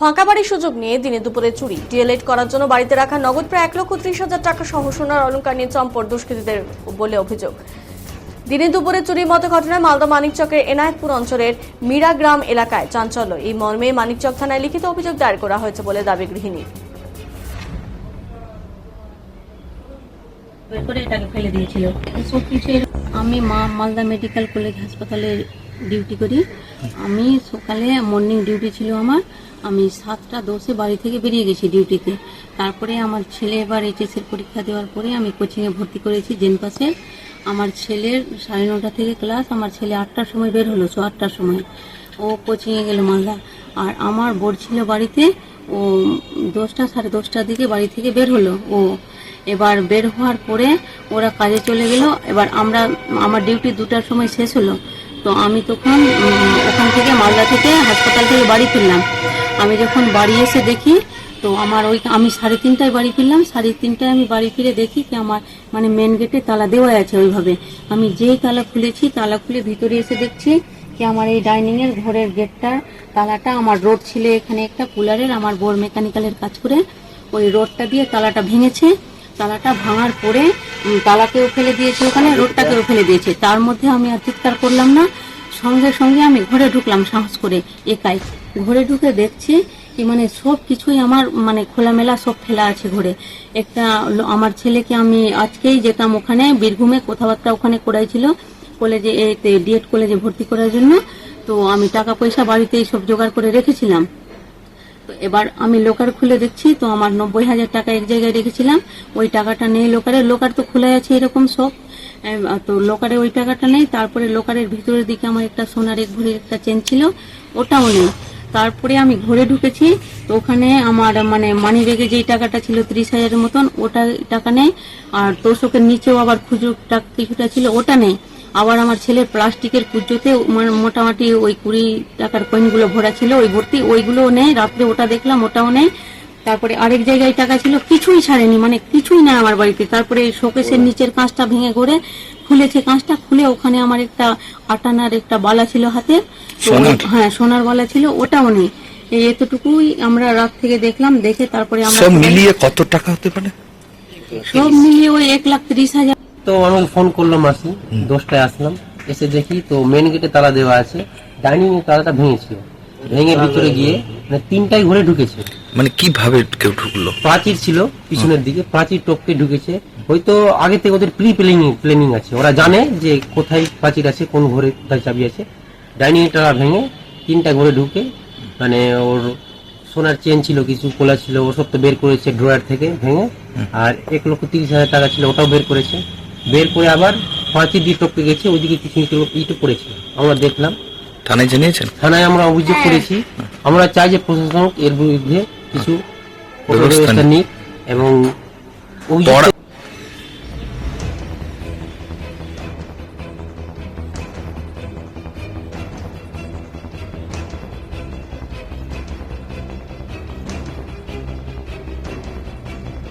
ফাঁকা বাড়ির সুযোগ নিয়ে দিনে দুপুরে চুরি, ডিএলএড করার জন্য বাড়িতে রাখা নগদ প্রায় 1,30,000 টাকা সহ সোনার অলংকার নিয়ে চম্পট দুষ্কৃতীদের বলে অভিযোগ। দিনে দুপুরে চুরির মতো ঘটনায় মালদা মানিকচকের এনায়েতপুর অঞ্চলের মীরাগ্রাম এলাকায় চাঞ্চল্য। এই মর্মে মানিকচক থানায় লিখিত অভিযোগ দায়ের করা হয়েছে বলে দাবি গৃহিণীর। ফেলে দিয়েছিল সবকিছু। আমি মালদা মেডিকেল কলেজ হাসপাতালে ডিউটি করি। আমি সকালে মর্নিং ডিউটি ছিল আমার। আমি 7:10 বাড়ি থেকে বেরিয়ে গেছি ডিউটিতে। তারপরে আমার ছেলে এবার এইচএস এর পরীক্ষা দেওয়ার পরে আমি কোচিংয়ে ভর্তি করেছি জেনপাসে। আমার ছেলের 9:30 থেকে ক্লাস। আমার ছেলে 8টার সময় বের হলো, 8টার সময় ও কোচিংয়ে গেল মালদা। আর আমার বোর্ড ছিল বাড়িতে, ও 10টা 10:30টার দিকে বাড়ি থেকে বের হলো। ও এবার বের হওয়ার পরে ওরা কাজে চলে গেল। এবার আমার ডিউটি 2টার সময় শেষ হলো। তো আমি তখন ওখান থেকে মালদা থেকে হাসপাতাল থেকে বাড়ি ফিরলাম। আমি যখন বাড়ি এসে দেখি তো আমি 3:30টায় বাড়ি ফিরলাম। 3:30টায় আমি বাড়ি ফিরে দেখি কি আমার মেন গেটে তালা দেওয়া আছে ওইভাবে। আমি যেই তালা খুলেছি, তালা খুলে ভিতরে এসে দেখছি কি আমার এই ডাইনিং এর ঘরের গেটটার তালাটা, আমার রড ছিল এখানে একটা কুলারের, আমার বোর মেকানিক্যালের কাজ করে ওই রডটা দিয়ে তালাটা ভেঙেছে। তালাটা ভাঙার পরে তালাকেও ফেলে দিয়েছে, ওখানে রোডটাকেও ফেলে দিয়েছে। তার মধ্যে আমি আর চিৎকার করলাম না, সঙ্গে সঙ্গে আমি ঘরে ঢুকলাম সাহস করে একাই। ঘরে ঢুকে দেখছি কি সব কিছুই আমার খোলামেলা সব ফেলা আছে ঘরে। একটা আমার ছেলেকে আমি আজকেই যেতাম ওখানে বীরভূমে, কথাবার্তা ওখানে করাইছিল কলেজে, ডিএড কলেজে ভর্তি করার জন্য। তো আমি টাকা পয়সা বাড়িতেই সব জোগাড় করে রেখেছিলাম। তো এবার আমি লোকার খুলে দেখছি তো আমার 90,000 টাকা এক জায়গায় রেখেছিলাম, ওই টাকাটা নেই লোকারে। লোকার তো খোলা আছে এরকম সব, তো লোকারে ওই টাকাটা নেই। তারপরে লোকারের ভিতরের দিকে আমার একটা সোনার 1 ভরির একটা চেন ছিল, ওটাও নেই। তারপরে আমি ঘরে ঢুকেছি তো ওখানে আমার মানি ব্যাগে যেই টাকাটা ছিল 30,000-এর মতন, ওটা টাকা নেই। আর তোষকের নিচেও আবার খুচরো টাকা কিছুটা ছিল, ওটা নেই। আবার আমার ছেলের প্লাস্টিকের কুচোতে মোটামুটি ওই 20 টাকার কয়েনগুলো ভরা ছিল, ওই ভর্তি, ওইগুলোও নেই। রাত্রে ওটা দেখলাম, ওটাও নেই। তারপরে আরেক জায়গায় টাকা ছিল, কিছুই ছাড়েনি, কিছুই না আমার বাড়িতে। তারপরে শোকেসের নিচের কাঁচটা ভেঙে করে খুলেছে, কাঁচটা খুলে ওখানে আমার একটা আটানার একটা বালা ছিল হাতে, হ্যাঁ সোনার বালা ছিল, ওটাও নেই। এই এতটুকুই আমরা রাত থেকে দেখলাম। দেখে তারপরে আমরা সব মিলিয়ে কত টাকা হতে পারে? সব মিলিয়ে ওই 1,30,000। তো আমাকে ফোন করলো মাসি, 10টায় আসলাম। এসে দেখি তো মেন গেটে তালা দেওয়া আছে, ডাইনিং এর তালাটা ভেঙেছিল। ভেঙে ভিতরে গিয়ে 3টায় ঘরে ঢুকেছে। কিভাবে কেউ ঢুকলো? প্রাচীর ছিল পিছনের দিকে, প্রাচীর টপকে ঢুকেছে। হয়তো আগে থেকে ওদের প্ল্যানিং আছে, ওরা জানে যে কোথায় প্রাচীর আছে, কোন ঘরে কোথায় চাবি আছে। ডাইনিং এর তালা ভেঙে 3টা ঘরে ঢুকে ওর সোনার চেন ছিল, কিছু কোলা ছিল, ওসব তো বের করেছে ড্রয়ার থেকে ভেঙে। আর 1,30,000 টাকা ছিল, ওটাও বের করেছে। বের করে আবার প্রাচীর দিয়ে টপকে গেছে, ওইদিকে কিছু ইটও পড়েছিল, আমরা দেখলাম। থানায় জানিয়েছেন? থানায় আমরা অভিযোগ করেছি। আমরা চাই যে প্রশাসন এর বিরুদ্ধে কিছু ব্যবস্থা নিক এবং